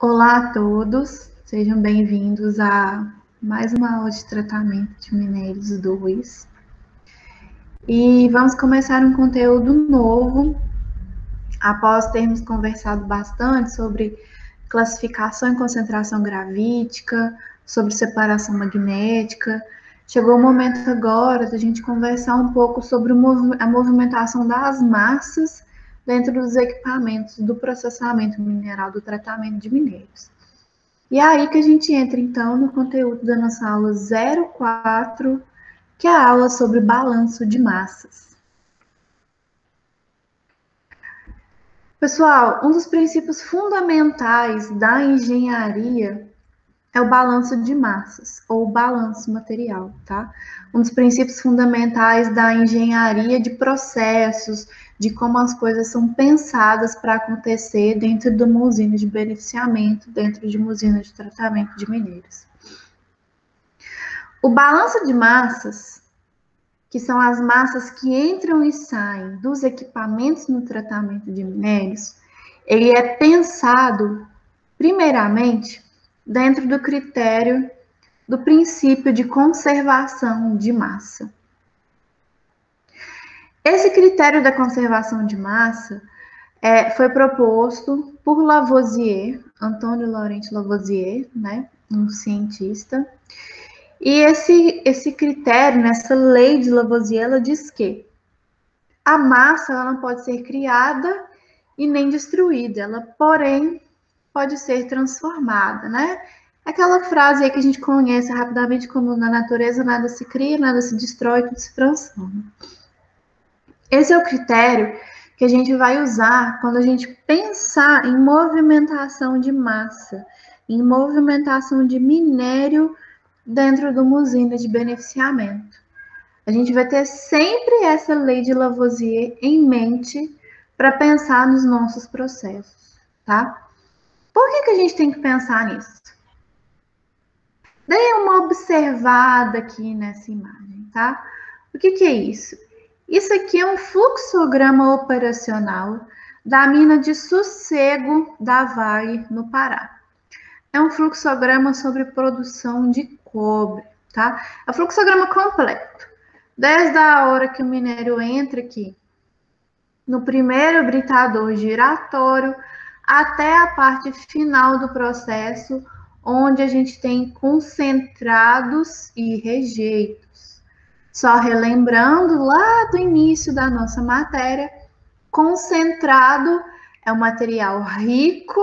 Olá a todos, sejam bem-vindos a mais uma aula de tratamento de minérios 2. E vamos começar um conteúdo novo, após termos conversado bastante sobre classificação e concentração gravítica, sobre separação magnética. Chegou o momento agora da gente conversar um pouco sobre a movimentação das massas dentro dos equipamentos do processamento mineral, do tratamento de minérios. E é aí que a gente entra, então, no conteúdo da nossa aula 04, que é a aula sobre balanço de massas. Pessoal, um dos princípios fundamentais da engenharia é o balanço de massas, ou balanço material, tá? Um dos princípios fundamentais da engenharia de processos, de como as coisas são pensadas para acontecer dentro de uma usina de beneficiamento, dentro de uma usina de tratamento de minérios. O balanço de massas, que são as massas que entram e saem dos equipamentos no tratamento de minérios, ele é pensado, primeiramente, dentro do critério do princípio de conservação de massa. Esse critério da conservação de massa foi proposto por Lavoisier, Antônio Laurent Lavoisier, né, um cientista. E esse critério, nessa lei de Lavoisier, ela diz que a massa ela não pode ser criada e nem destruída, ela, porém, pode ser transformada, né? Aquela frase aí que a gente conhece rapidamente como na natureza nada se cria, nada se destrói, tudo se transforma. Esse é o critério que a gente vai usar quando a gente pensar em movimentação de massa, em movimentação de minério dentro de uma usina de beneficiamento. A gente vai ter sempre essa lei de Lavoisier em mente para pensar nos nossos processos, tá? Por que a gente tem que pensar nisso? Dê uma observada aqui nessa imagem, tá? O que é isso? Isso aqui é um fluxograma operacional da mina de Sossego da Vale, no Pará. É um fluxograma sobre produção de cobre, tá? É o fluxograma completo. Desde a hora que o minério entra aqui, no primeiro britador giratório, até a parte final do processo, onde a gente tem concentrados e rejeitos. Só relembrando lá do início da nossa matéria, concentrado é o material rico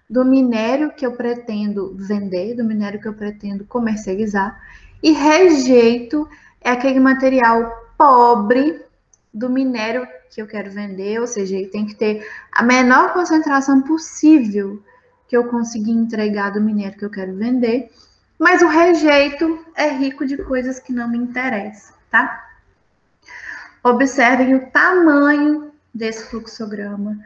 do minério que eu pretendo vender, do minério que eu pretendo comercializar, e rejeito é aquele material pobre do minério que eu quero vender, ou seja, ele tem que ter a menor concentração possível que eu conseguir entregar do minério que eu quero vender, mas o rejeito é rico de coisas que não me interessam, tá? Observem o tamanho desse fluxograma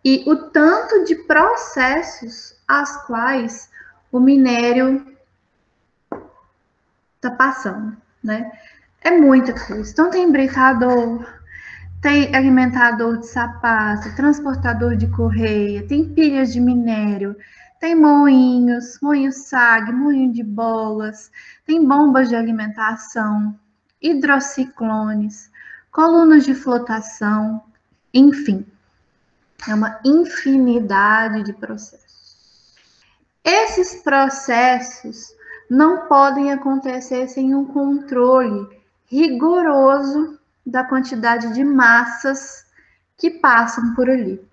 e o tanto de processos às quais o minério está passando, né? É muita coisa. Então tem britador, tem alimentador de sapato, transportador de correia, tem pilhas de minério, tem moinhos, moinho SAG, moinho de bolas, tem bombas de alimentação, hidrociclones, colunas de flotação, enfim, é uma infinidade de processos. Esses processos não podem acontecer sem um controle rigoroso da quantidade de massas que passam por ali.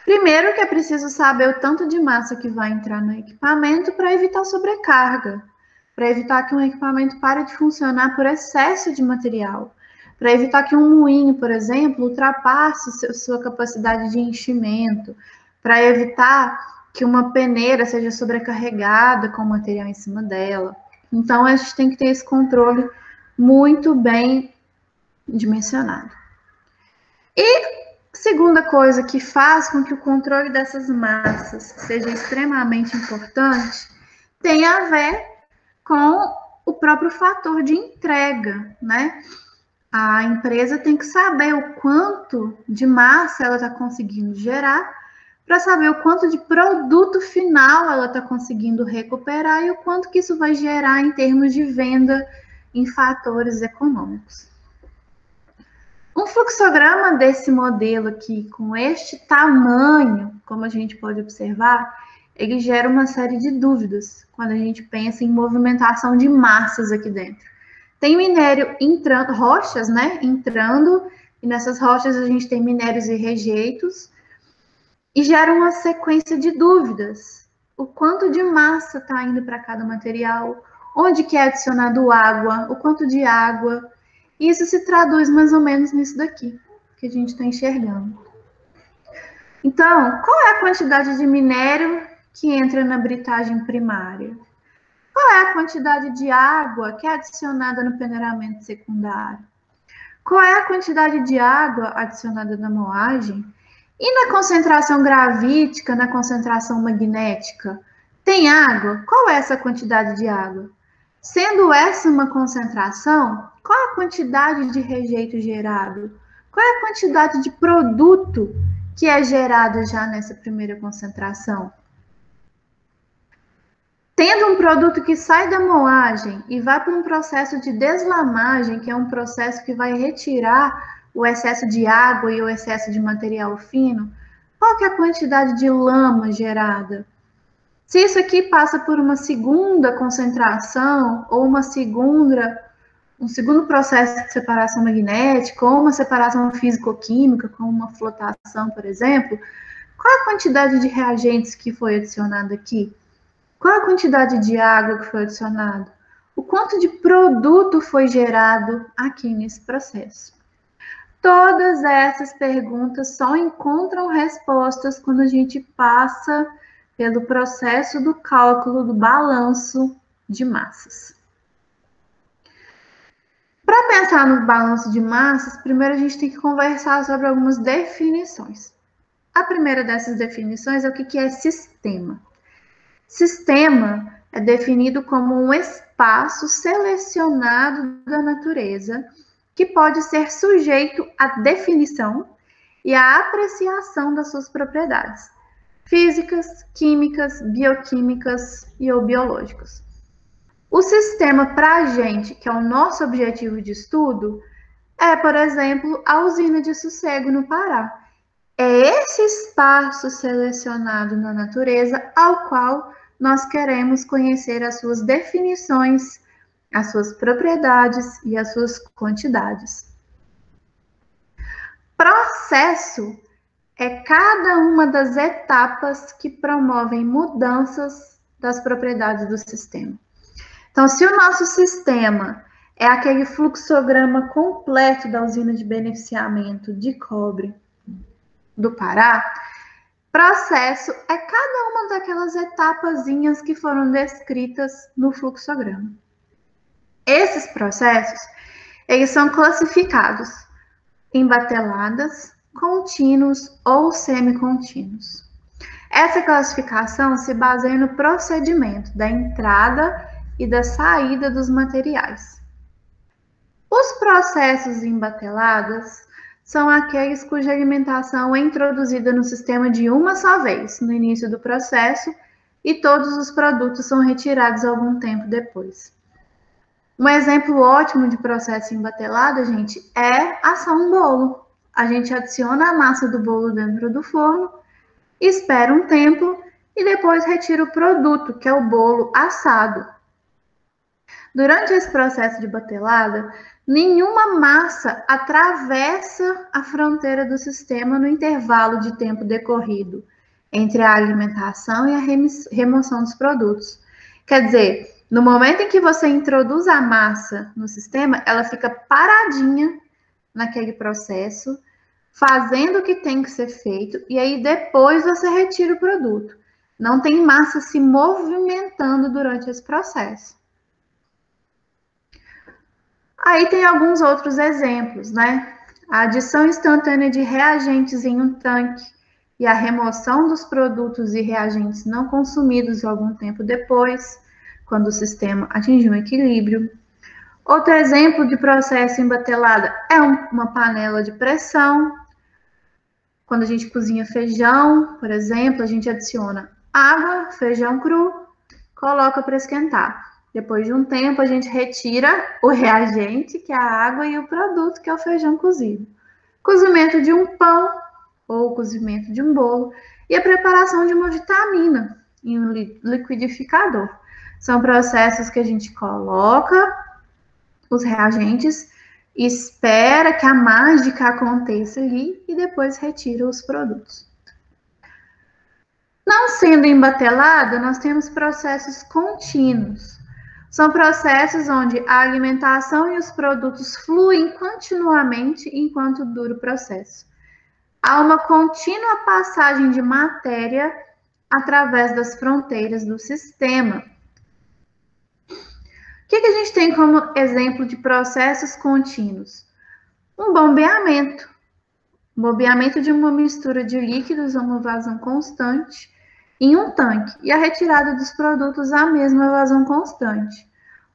Primeiro que é preciso saber o tanto de massa que vai entrar no equipamento para evitar sobrecarga, para evitar que um equipamento pare de funcionar por excesso de material, para evitar que um moinho, por exemplo, ultrapasse sua capacidade de enchimento, para evitar que uma peneira seja sobrecarregada com o material em cima dela. Então, a gente tem que ter esse controle muito bem dimensionado. E segunda coisa que faz com que o controle dessas massas seja extremamente importante tem a ver com o próprio fator de entrega, né? A empresa tem que saber o quanto de massa ela está conseguindo gerar para saber o quanto de produto final ela está conseguindo recuperar e o quanto que isso vai gerar em termos de venda em fatores econômicos. Um fluxograma desse modelo aqui, com este tamanho, como a gente pode observar, ele gera uma série de dúvidas quando a gente pensa em movimentação de massas aqui dentro. Tem minério entrando, rochas, né, entrando, e nessas rochas a gente tem minérios e rejeitos, e gera uma sequência de dúvidas. O quanto de massa está indo para cada material, onde que é adicionado água, o quanto de água. E isso se traduz mais ou menos nisso daqui, que a gente está enxergando. Então, qual é a quantidade de minério que entra na britagem primária? Qual é a quantidade de água que é adicionada no peneiramento secundário? Qual é a quantidade de água adicionada na moagem? E na concentração gravítica, na concentração magnética, tem água? Qual é essa quantidade de água? Sendo essa uma concentração, qual é a quantidade de rejeito gerado? Qual é a quantidade de produto que é gerado já nessa primeira concentração? Tendo um produto que sai da moagem e vai para um processo de deslamagem, que é um processo que vai retirar o excesso de água e o excesso de material fino, qual que é a quantidade de lama gerada? Se isso aqui passa por uma segunda concentração ou um segundo processo de separação magnética ou uma separação físico-química, como uma flotação, por exemplo, qual é a quantidade de reagentes que foi adicionada aqui? Qual a quantidade de água que foi adicionada? O quanto de produto foi gerado aqui nesse processo? Todas essas perguntas só encontram respostas quando a gente passa pelo processo do cálculo do balanço de massas. Para pensar no balanço de massas, primeiro a gente tem que conversar sobre algumas definições. A primeira dessas definições é o que é sistema. Sistema é definido como um espaço selecionado da natureza que pode ser sujeito à definição e à apreciação das suas propriedades físicas, químicas, bioquímicas e ou biológicas. O sistema para a gente, que é o nosso objetivo de estudo, é, por exemplo, a usina de Sossego no Pará. É esse espaço selecionado na natureza ao qual nós queremos conhecer as suas definições, as suas propriedades e as suas quantidades. Processo é cada uma das etapas que promovem mudanças das propriedades do sistema. Então, se o nosso sistema é aquele fluxograma completo da usina de beneficiamento de cobre do Pará, processo é cada uma daquelas etapazinhas que foram descritas no fluxograma. Esses processos, eles são classificados em bateladas, contínuos ou semicontínuos. Essa classificação se baseia no procedimento da entrada e da saída dos materiais. Os processos em bateladas são aqueles cuja alimentação é introduzida no sistema de uma só vez, no início do processo, e todos os produtos são retirados algum tempo depois. Um exemplo ótimo de processo em batelada, gente, é assar um bolo. A gente adiciona a massa do bolo dentro do forno, espera um tempo e depois retira o produto, que é o bolo assado. Durante esse processo de batelada, nenhuma massa atravessa a fronteira do sistema no intervalo de tempo decorrido entre a alimentação e a remoção dos produtos. Quer dizer, no momento em que você introduz a massa no sistema, ela fica paradinha naquele processo, fazendo o que tem que ser feito, e aí depois você retira o produto. Não tem massa se movimentando durante esse processo. Aí tem alguns outros exemplos, né? A adição instantânea de reagentes em um tanque e a remoção dos produtos e reagentes não consumidos algum tempo depois, quando o sistema atingiu um equilíbrio. Outro exemplo de processo em batelada é uma panela de pressão. Quando a gente cozinha feijão, por exemplo, a gente adiciona água, feijão cru, coloca para esquentar. Depois de um tempo, a gente retira o reagente, que é a água, e o produto, que é o feijão cozido. Cozimento de um pão ou cozimento de um bolo e a preparação de uma vitamina em um liquidificador. São processos que a gente coloca os reagentes, espera que a mágica aconteça ali e depois retira os produtos. Não sendo embatelado, nós temos processos contínuos. São processos onde a alimentação e os produtos fluem continuamente enquanto dura o processo. Há uma contínua passagem de matéria através das fronteiras do sistema. O que a gente tem como exemplo de processos contínuos? Um bombeamento. Bombeamento de uma mistura de líquidos a uma vazão constante em um tanque e a retirada dos produtos à mesma vazão constante.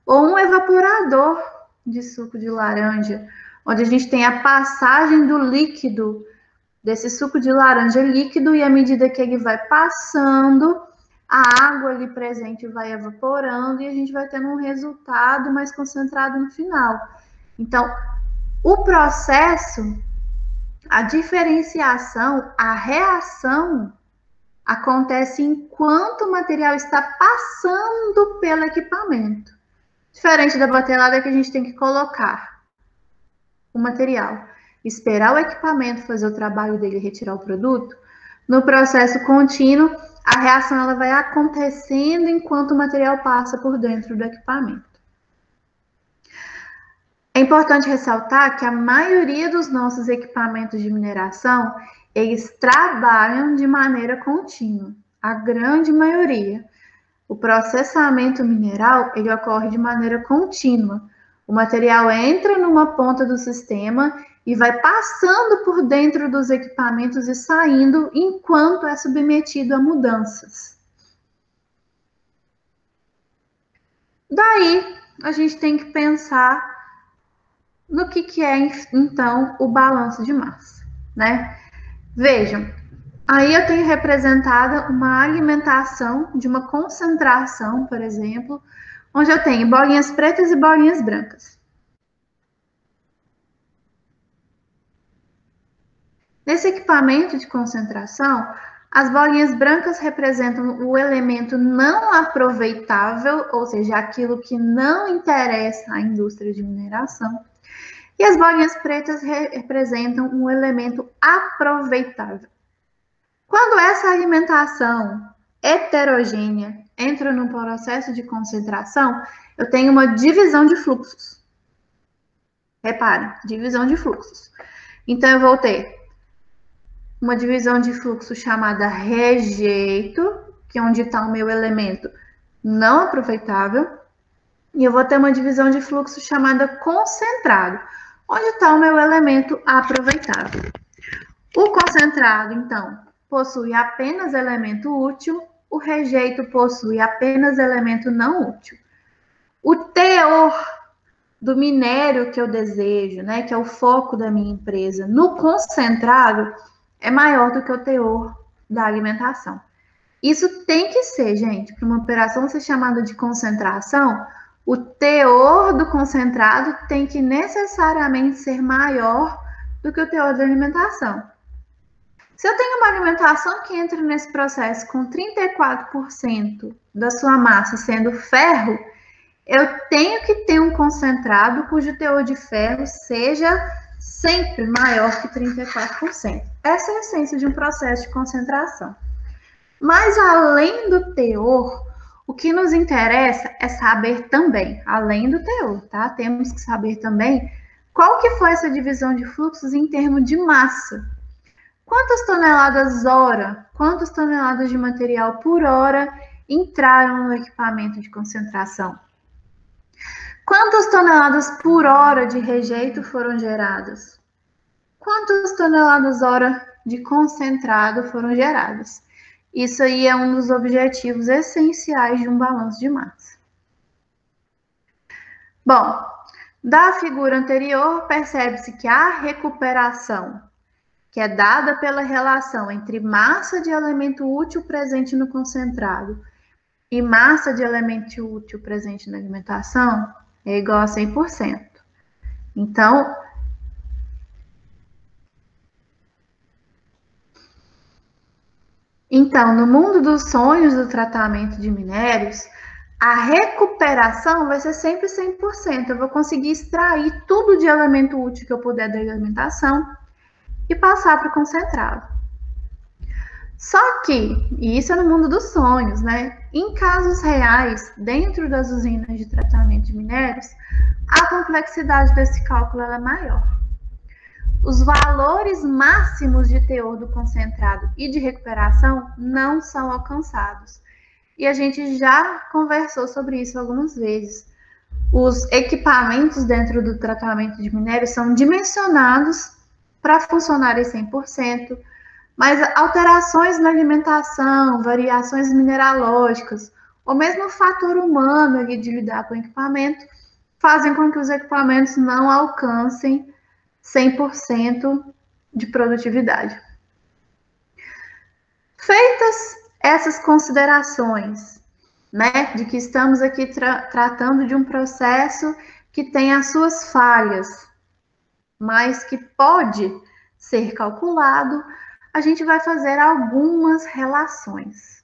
Ou um evaporador de suco de laranja, onde a gente tem a passagem do líquido, desse suco de laranja líquido, e à medida que ele vai passando, a água ali presente vai evaporando e a gente vai tendo um resultado mais concentrado no final. Então, o processo, a diferenciação, a reação acontece enquanto o material está passando pelo equipamento. Diferente da batelada, que a gente tem que colocar o material, esperar o equipamento fazer o trabalho dele, retirar o produto. No processo contínuo, a reação ela vai acontecendo enquanto o material passa por dentro do equipamento. É importante ressaltar que a maioria dos nossos equipamentos de mineração, eles trabalham de maneira contínua, a grande maioria. O processamento mineral, ele ocorre de maneira contínua. O material entra numa ponta do sistema e vai passando por dentro dos equipamentos e saindo enquanto é submetido a mudanças. Daí, a gente tem que pensar no que é, então, o balanço de massa, né? Vejam, aí eu tenho representada uma alimentação de uma concentração, por exemplo, onde eu tenho bolinhas pretas e bolinhas brancas. Nesse equipamento de concentração, as bolinhas brancas representam o elemento não aproveitável, ou seja, aquilo que não interessa à indústria de mineração. E as bolinhas pretas representam um elemento aproveitável. Quando essa alimentação heterogênea entra no processo de concentração, eu tenho uma divisão de fluxos. Repare, divisão de fluxos. Então, eu vou ter uma divisão de fluxo chamada rejeito, que é onde está o meu elemento não aproveitável, e eu vou ter uma divisão de fluxo chamada concentrado, onde está o meu elemento aproveitável. O concentrado, então, possui apenas elemento útil, o rejeito possui apenas elemento não útil. O teor do minério que eu desejo, né, que é o foco da minha empresa, no concentrado, é maior do que o teor da alimentação. Isso tem que ser, gente, para uma operação ser chamada de concentração, o teor do concentrado tem que necessariamente ser maior do que o teor da alimentação. Se eu tenho uma alimentação que entra nesse processo com 34% da sua massa sendo ferro, eu tenho que ter um concentrado cujo teor de ferro seja sempre maior que 34%. Essa é a essência de um processo de concentração. Mas além do teor, o que nos interessa é saber também, além do teor, tá? Temos que saber também qual que foi essa divisão de fluxos em termos de massa. Quantas toneladas hora, quantas toneladas de material por hora entraram no equipamento de concentração? Quantas toneladas por hora de rejeito foram geradas? Quantas toneladas hora de concentrado foram geradas? Isso aí é um dos objetivos essenciais de um balanço de massa. Bom, da figura anterior, percebe-se que a recuperação que é dada pela relação entre massa de elemento útil presente no concentrado e massa de elemento útil presente na alimentação, é igual a 100%. Então, no mundo dos sonhos do tratamento de minérios, a recuperação vai ser sempre 100%. Eu vou conseguir extrair tudo de elemento útil que eu puder da alimentação e passar para o concentrado. Só que, e isso é no mundo dos sonhos, né? Em casos reais, dentro das usinas de tratamento de minérios, a complexidade desse cálculo é maior. Os valores máximos de teor do concentrado e de recuperação não são alcançados. E a gente já conversou sobre isso algumas vezes. Os equipamentos dentro do tratamento de minérios são dimensionados para funcionarem 100%, mas alterações na alimentação, variações mineralógicas, ou mesmo o fator humano ali de lidar com o equipamento, fazem com que os equipamentos não alcancem 100% de produtividade. Feitas essas considerações, né, de que estamos aqui tratando de um processo que tem as suas falhas, mas que pode ser calculado, a gente vai fazer algumas relações.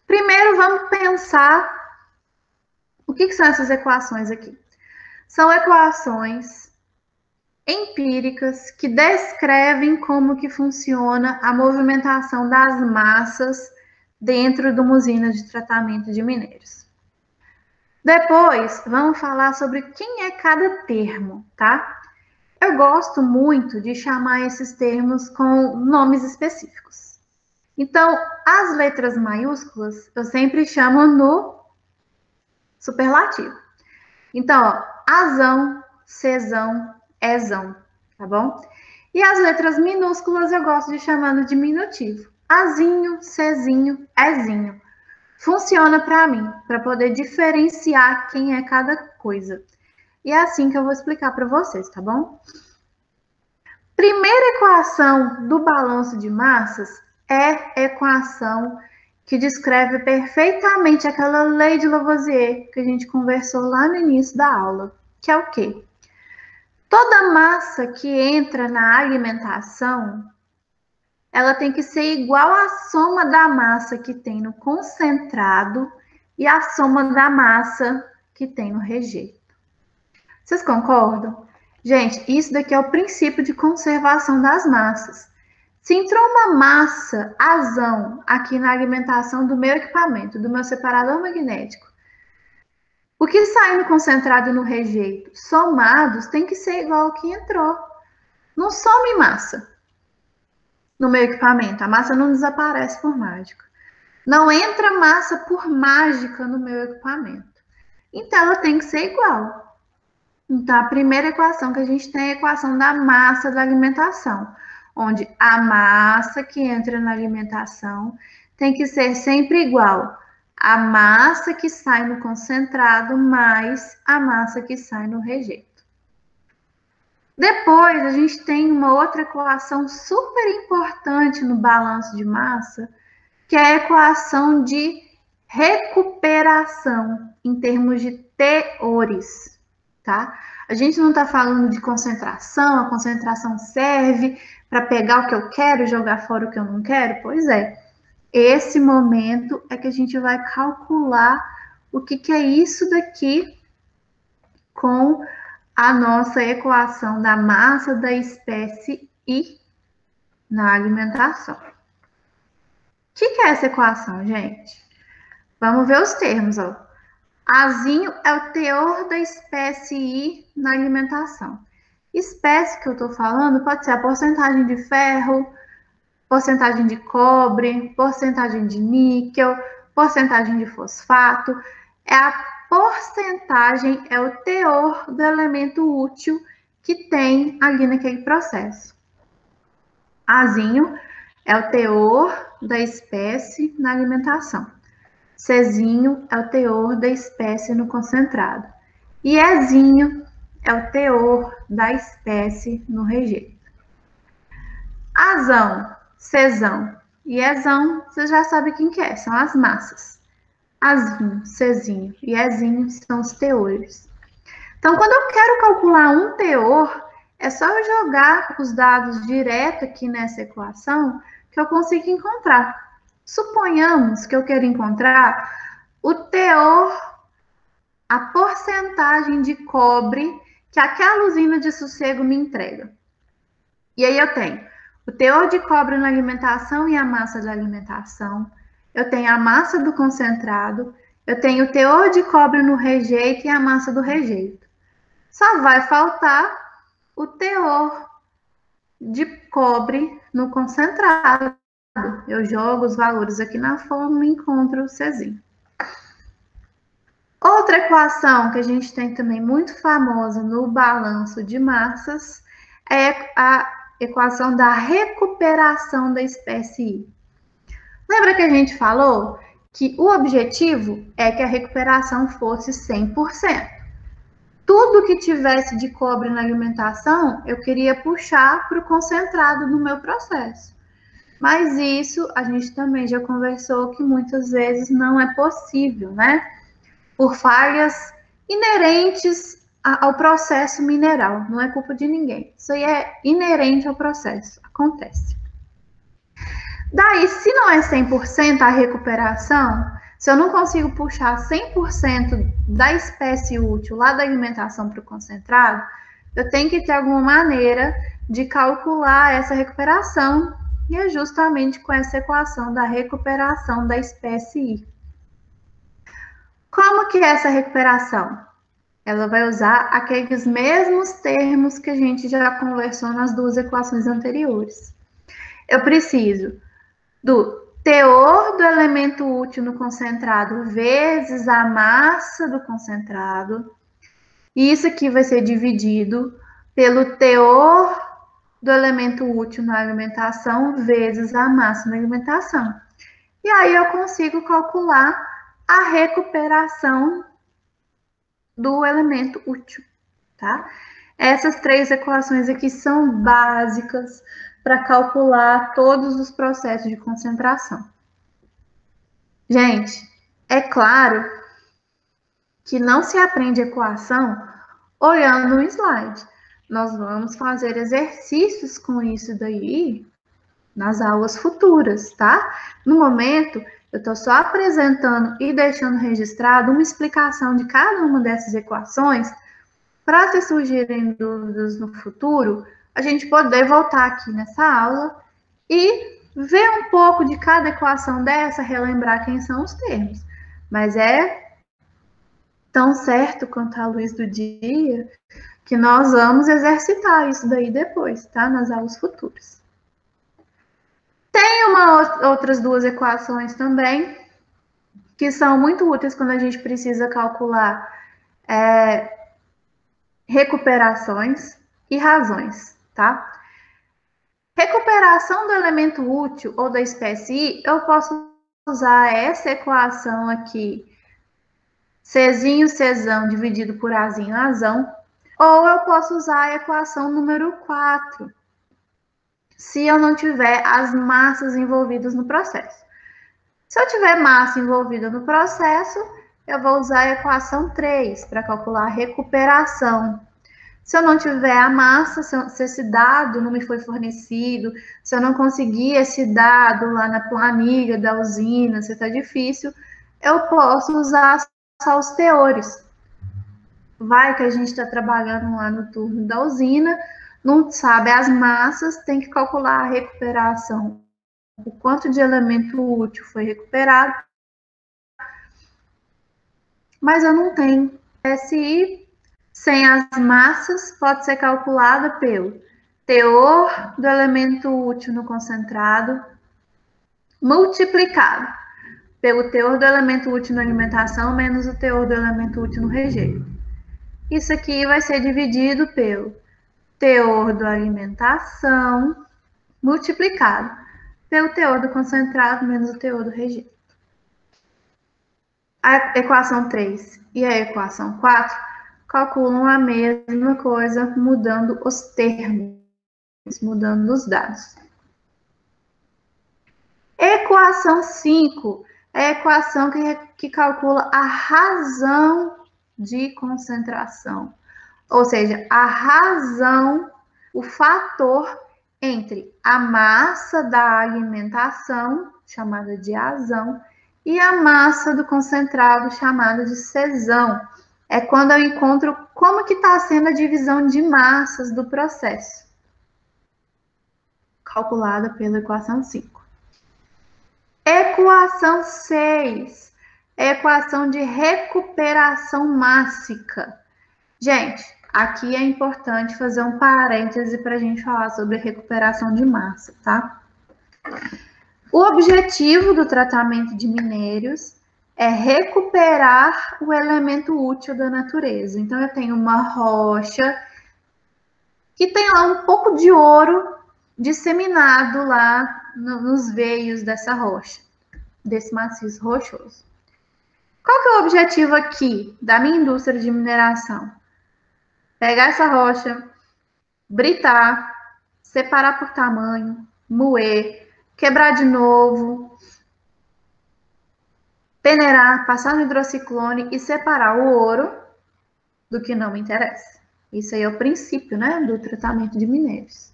Primeiro, vamos pensar o que são essas equações aqui. São equações empíricas que descrevem como que funciona a movimentação das massas dentro de uma usina de tratamento de minérios. Depois, vamos falar sobre quem é cada termo, tá? Eu gosto muito de chamar esses termos com nomes específicos. Então, as letras maiúsculas eu sempre chamo no superlativo. Então, ó, Azão, Czão, Ezão, tá bom? E as letras minúsculas eu gosto de chamar no diminutivo. Azinho, Czinho, Ezinho. Funciona para mim, para poder diferenciar quem é cada coisa. E é assim que eu vou explicar para vocês, tá bom? Primeira equação do balanço de massas é a equação que descreve perfeitamente aquela lei de Lavoisier que a gente conversou lá no início da aula, que é o quê? Toda massa que entra na alimentação, ela tem que ser igual à soma da massa que tem no concentrado e à soma da massa que tem no rejeito. Vocês concordam? Gente, isso daqui é o princípio de conservação das massas. Se entrou uma massa azão aqui na alimentação do meu equipamento, do meu separador magnético, o que sai no concentrado e no rejeito, somados, tem que ser igual ao que entrou. Não some massa no meu equipamento. A massa não desaparece por mágica. Não entra massa por mágica no meu equipamento. Então, ela tem que ser igual. Então, a primeira equação que a gente tem é a equação da massa da alimentação, onde a massa que entra na alimentação tem que ser sempre igual a massa que sai no concentrado mais a massa que sai no rejeito. Depois, a gente tem uma outra equação super importante no balanço de massa, que é a equação de recuperação, em termos de teores, tá? A gente não está falando de concentração, a concentração serve para pegar o que eu quero e jogar fora o que eu não quero? Pois é. Esse momento é que a gente vai calcular o que é isso daqui com a nossa equação da massa da espécie I na alimentação. O que é essa equação, gente? Vamos ver os termos, ó. Azinho é o teor da espécie I na alimentação. Espécie que eu estou falando pode ser a porcentagem de ferro, porcentagem de cobre, porcentagem de níquel, porcentagem de fosfato. É a porcentagem, é o teor do elemento útil que tem ali naquele processo. Azinho é o teor da espécie na alimentação. Czinho é o teor da espécie no concentrado. E Ezinho é o teor da espécie no rejeito. Azão, Czão e Ezão, você já sabe quem que é, são as massas. Azinho, Czinho e Ezinho são os teores. Então, quando eu quero calcular um teor, é só eu jogar os dados direto aqui nessa equação que eu consigo encontrar. Suponhamos que eu quero encontrar o teor, a porcentagem de cobre que aquela usina de sossego me entrega. E aí eu tenho o teor de cobre na alimentação e a massa da alimentação. Eu tenho a massa do concentrado. Eu tenho o teor de cobre no rejeito e a massa do rejeito. Só vai faltar o teor de cobre no concentrado. Eu jogo os valores aqui na fórmula e encontro o Czinho. Outra equação que a gente tem também muito famosa no balanço de massas é a equação da recuperação da espécie I. Lembra que a gente falou que o objetivo é que a recuperação fosse 100%. Tudo que tivesse de cobre na alimentação, eu queria puxar para o concentrado no meu processo. Mas isso a gente também já conversou que muitas vezes não é possível, né? Por falhas inerentes ao processo mineral, não é culpa de ninguém. Isso aí é inerente ao processo, acontece. Daí, se não é 100% a recuperação, se eu não consigo puxar 100% da espécie útil lá da alimentação para o concentrado, eu tenho que ter alguma maneira de calcular essa recuperação, e é justamente com essa equação da recuperação da espécie I. Como que é essa recuperação? Ela vai usar aqueles mesmos termos que a gente já conversou nas duas equações anteriores. Eu preciso do teor do elemento útil no concentrado vezes a massa do concentrado. E isso aqui vai ser dividido pelo teor do elemento útil na alimentação vezes a massa na alimentação. E aí eu consigo calcular a recuperação do elemento útil, tá? Essas três equações aqui são básicas para calcular todos os processos de concentração. Gente, é claro que não se aprende equação olhando um slide. Nós vamos fazer exercícios com isso daí nas aulas futuras, tá? No momento, eu estou só apresentando e deixando registrado uma explicação de cada uma dessas equações para se surgirem dúvidas no futuro, a gente poder voltar aqui nessa aula e ver um pouco de cada equação dessa, relembrar quem são os termos. Mas é tão certo quanto a luz do dia que nós vamos exercitar isso daí depois, tá? Nas aulas futuras. Tem outras duas equações também, que são muito úteis quando a gente precisa calcular recuperações e razões, tá? Recuperação do elemento útil ou da espécie I, eu posso usar essa equação aqui, Czinho, Czão, dividido por Azinho, Azão, ou eu posso usar a equação número 4, se eu não tiver as massas envolvidas no processo. Se eu tiver massa envolvida no processo, eu vou usar a equação 3 para calcular a recuperação. Se eu não tiver a massa, se esse dado não me foi fornecido, se eu não conseguir esse dado lá na planilha da usina, se está difícil, eu posso usar só os teores. Vai que a gente está trabalhando lá no turno da usina, não sabe as massas, tem que calcular a recuperação. O quanto de elemento útil foi recuperado. Mas eu não tenho. SI sem as massas pode ser calculada pelo teor do elemento útil no concentrado multiplicado pelo teor do elemento útil na alimentação menos o teor do elemento útil no rejeito. Isso aqui vai ser dividido pelo teor da alimentação multiplicado pelo teor do concentrado menos o teor do rejeito. A equação 3 e a equação 4 calculam a mesma coisa, mudando os termos, mudando os dados. Equação 5 é a equação que calcula a razão de concentração. Ou seja, a razão, o fator entre a massa da alimentação, chamada de azão, e a massa do concentrado, chamada de cesão. É quando eu encontro como que está sendo a divisão de massas do processo, calculada pela equação 5. Equação 6, equação de recuperação mássica. Gente, aqui é importante fazer um parêntese para a gente falar sobre recuperação de massa, tá? O objetivo do tratamento de minérios é recuperar o elemento útil da natureza. Então, eu tenho uma rocha que tem lá um pouco de ouro disseminado lá nos veios dessa rocha, desse maciço rochoso. Qual que é o objetivo aqui da minha indústria de mineração? Pegar essa rocha, britar, separar por tamanho, moer, quebrar de novo, peneirar, passar no hidrociclone e separar o ouro do que não me interessa. Isso aí é o princípio, né, do tratamento de minérios.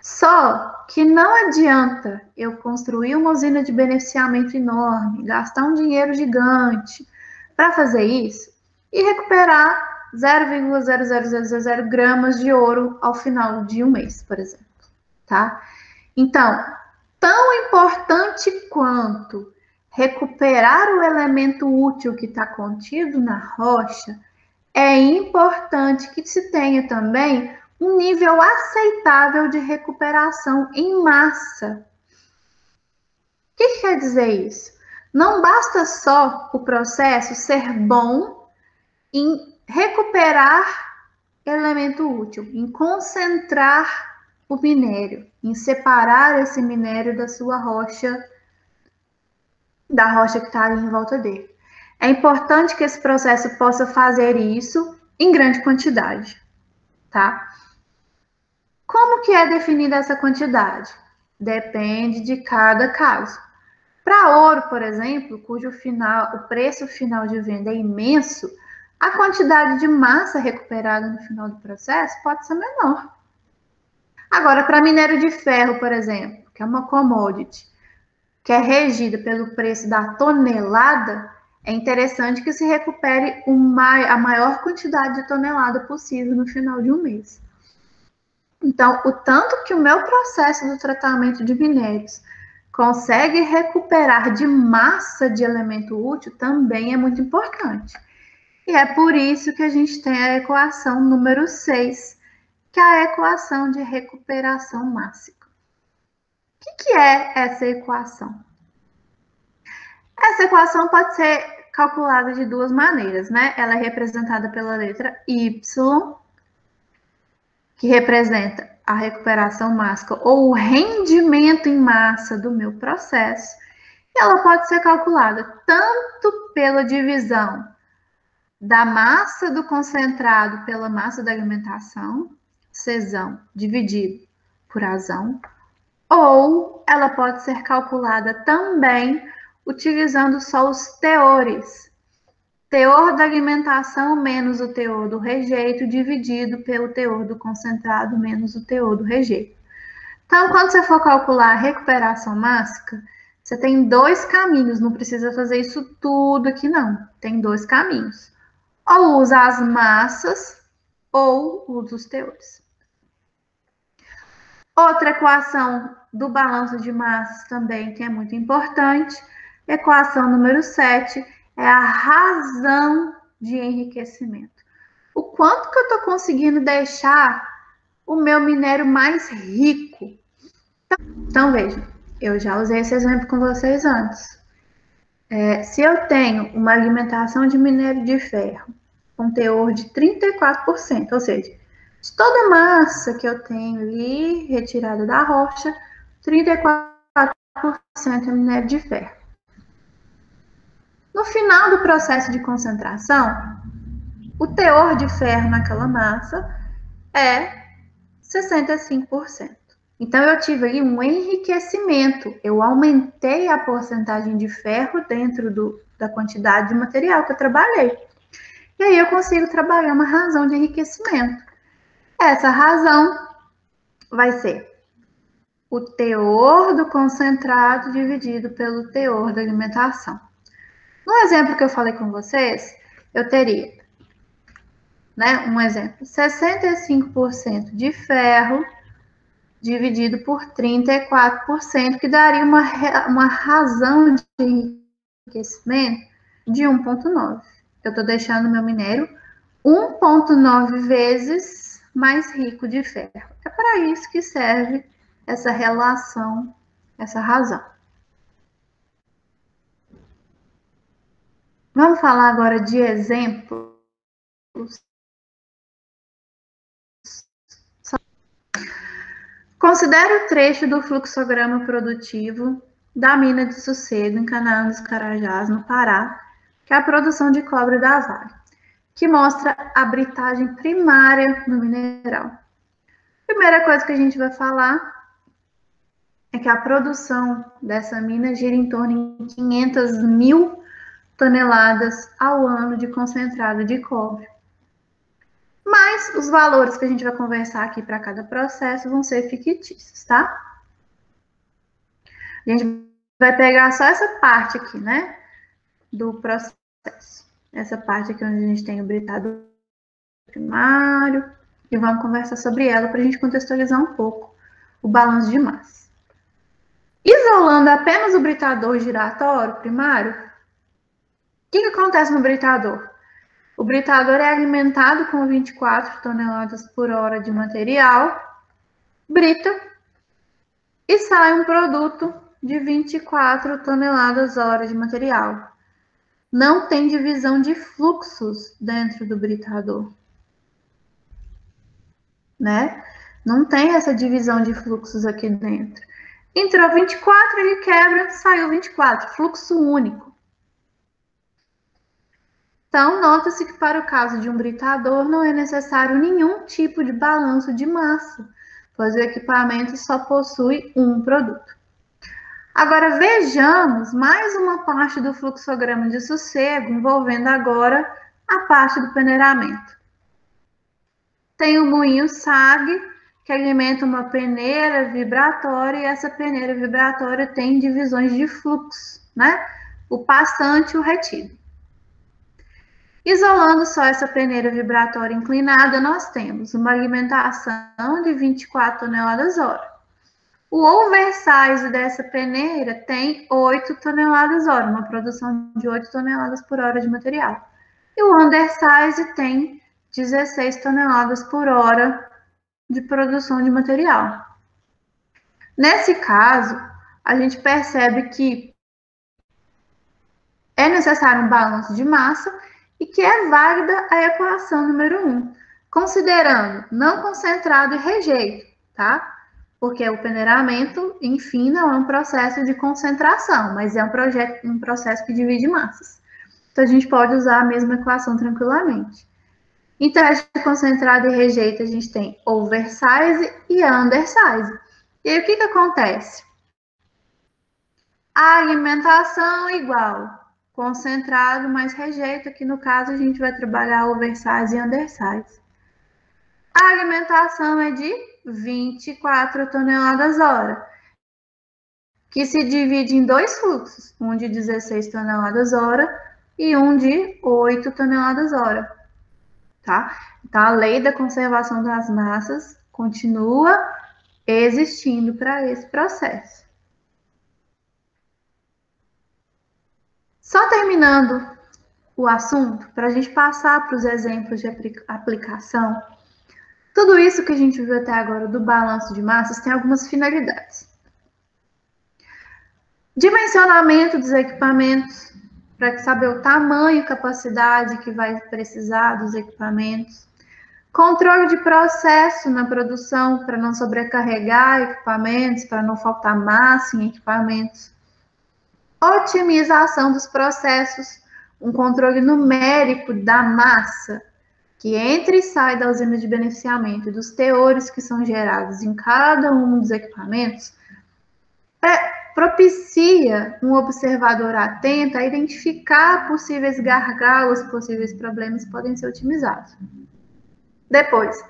Só que não adianta eu construir uma usina de beneficiamento enorme, gastar um dinheiro gigante para fazer isso e recuperar 0,0000 gramas de ouro ao final de um mês, por exemplo, tá? Então, tão importante quanto recuperar o elemento útil que está contido na rocha, é importante que se tenha também um nível aceitável de recuperação em massa. O que quer dizer isso? Não basta só o processo ser bom em recuperar elemento útil, em concentrar o minério, em separar esse minério da sua rocha, da rocha que está ali em volta dele. É importante que esse processo possa fazer isso em grande quantidade, tá? Como que é definida essa quantidade? Depende de cada caso. Para ouro, por exemplo, cujo o preço final de venda é imenso, a quantidade de massa recuperada no final do processo pode ser menor. Agora, para minério de ferro, por exemplo, que é uma commodity, que é regida pelo preço da tonelada, é interessante que se recupere a maior quantidade de tonelada possível no final de um mês. Então, o tanto que o meu processo do tratamento de minérios consegue recuperar de massa de elemento útil também é muito importante. E é por isso que a gente tem a equação número 6, que é a equação de recuperação mássica. O que é essa equação? Essa equação pode ser calculada de duas maneiras, né? Ela é representada pela letra Y, que representa a recuperação mássica ou o rendimento em massa do meu processo. E ela pode ser calculada tanto pela divisão da massa do concentrado pela massa da alimentação, cesão dividido por azão, ou ela pode ser calculada também utilizando só os teores. Teor da alimentação menos o teor do rejeito dividido pelo teor do concentrado menos o teor do rejeito. Então, quando você for calcular a recuperação mássica, você tem dois caminhos, não precisa fazer isso tudo aqui não. Tem dois caminhos. Ou usa as massas ou usa os teores. Outra equação do balanço de massas também, que é muito importante, equação número 7, é a razão de enriquecimento. O quanto que eu estou conseguindo deixar o meu minério mais rico. Então, vejam, eu já usei esse exemplo com vocês antes. Se eu tenho uma alimentação de minério de ferro com teor de 34%, ou seja, de toda a massa que eu tenho ali retirada da rocha, 34% é minério de ferro. No final do processo de concentração, o teor de ferro naquela massa é 65%. Então, eu tive aí um enriquecimento. Eu aumentei a porcentagem de ferro dentro da quantidade de material que eu trabalhei. E aí eu consigo trabalhar uma razão de enriquecimento. Essa razão vai ser o teor do concentrado dividido pelo teor da alimentação. No exemplo que eu falei com vocês, eu teria, né, um exemplo, 65% de ferro dividido por 34%, que daria uma razão de enriquecimento de 1,9. Eu estou deixando meu minério 1,9 vezes mais rico de ferro. É para isso que serve essa relação, essa razão. Vamos falar agora de exemplos. Considere o trecho do fluxograma produtivo da mina de Sossego, em Canaã dos Carajás, no Pará, que é a produção de cobre da Vale, que mostra a britagem primária no mineral. Primeira coisa que a gente vai falar é que a produção dessa mina gira em torno de 500 mil toneladas ao ano de concentrado de cobre. Mas os valores que a gente vai conversar aqui para cada processo vão ser fictícios, tá? A gente vai pegar só essa parte aqui, né? Do processo. Essa parte aqui onde a gente tem o britador primário. E vamos conversar sobre ela para a gente contextualizar um pouco o balanço de massa. Isolando apenas o britador giratório primário, o que acontece no britador? O britador é alimentado com 24 toneladas por hora de material, brita, e sai um produto de 24 toneladas hora de material. Não tem divisão de fluxos dentro do britador, né? Não tem essa divisão de fluxos aqui dentro. Entrou 24, ele quebra, saiu 24, fluxo único. Então, nota-se que para o caso de um britador não é necessário nenhum tipo de balanço de massa, pois o equipamento só possui um produto. Agora, vejamos mais uma parte do fluxograma de Sossego, envolvendo agora a parte do peneiramento. Tem o moinho SAG, que alimenta uma peneira vibratória, e essa peneira vibratória tem divisões de fluxo, né? O passante e o retido. Isolando só essa peneira vibratória inclinada, nós temos uma alimentação de 24 toneladas hora. O oversize dessa peneira tem 8 toneladas hora, uma produção de 8 toneladas por hora de material. E o undersize tem 16 toneladas por hora de produção de material. Nesse caso, a gente percebe que é necessário um balanço de massa e que é válida a equação número 1, considerando não concentrado e rejeito, tá? Porque o peneiramento, enfim, não é um processo de concentração, mas é um processo que divide massas. Então, a gente pode usar a mesma equação tranquilamente. Em teste concentrado e rejeito, a gente tem oversize e undersize. E aí, o que acontece? A alimentação igual concentrado mais rejeito, que no caso a gente vai trabalhar oversize e undersize. A alimentação é de 24 toneladas hora, que se divide em dois fluxos, um de 16 toneladas hora e um de 8 toneladas hora, tá? Então, a lei da conservação das massas continua existindo para esse processo. Só terminando o assunto, para a gente passar para os exemplos de aplicação, tudo isso que a gente viu até agora do balanço de massas tem algumas finalidades. Dimensionamento dos equipamentos, para saber o tamanho e capacidade que vai precisar dos equipamentos. Controle de processo na produção, para não sobrecarregar equipamentos, para não faltar massa em equipamentos. Otimização dos processos, um controle numérico da massa, que entra e sai da usina de beneficiamento e dos teores que são gerados em cada um dos equipamentos, propicia um observador atento a identificar possíveis gargalos, possíveis problemas que podem ser otimizados. Depois,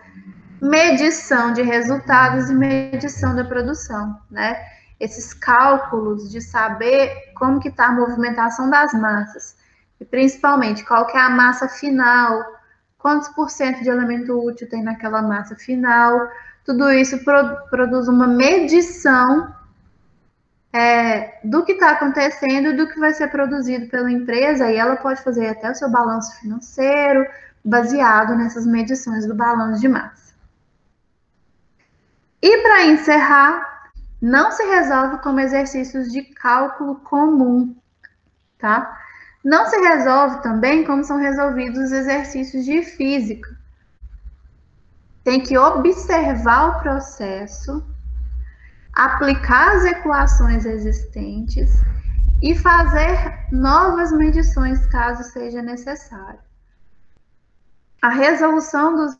medição de resultados e medição da produção, né? Esses cálculos de saber como que está a movimentação das massas, e principalmente qual que é a massa final, quantos por cento de elemento útil tem naquela massa final, tudo isso produz uma medição do que está acontecendo, do que vai ser produzido pela empresa, e ela pode fazer até o seu balanço financeiro, baseado nessas medições do balanço de massa. E para encerrar, não se resolve como exercícios de cálculo comum, tá? Não se resolve também como são resolvidos os exercícios de física. Tem que observar o processo, aplicar as equações existentes e fazer novas medições caso seja necessário. A resolução dos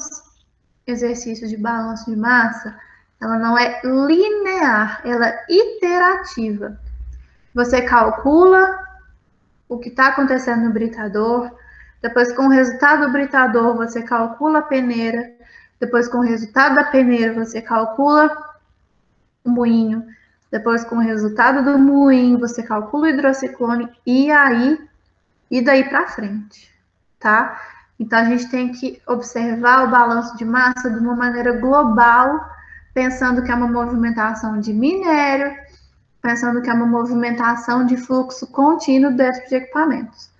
exercícios de balanço de massa, ela não é linear, ela é iterativa. Você calcula o que está acontecendo no britador, depois com o resultado do britador você calcula a peneira, depois com o resultado da peneira você calcula o moinho, depois com o resultado do moinho você calcula o hidrociclone e daí para frente, tá? Então a gente tem que observar o balanço de massa de uma maneira global, pensando que é uma movimentação de minério, pensando que é uma movimentação de fluxo contínuo dentro de equipamentos.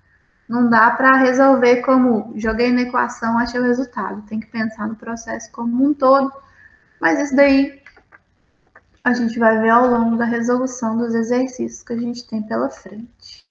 Não dá para resolver como joguei na equação, achei o resultado. Tem que pensar no processo como um todo, mas isso daí a gente vai ver ao longo da resolução dos exercícios que a gente tem pela frente.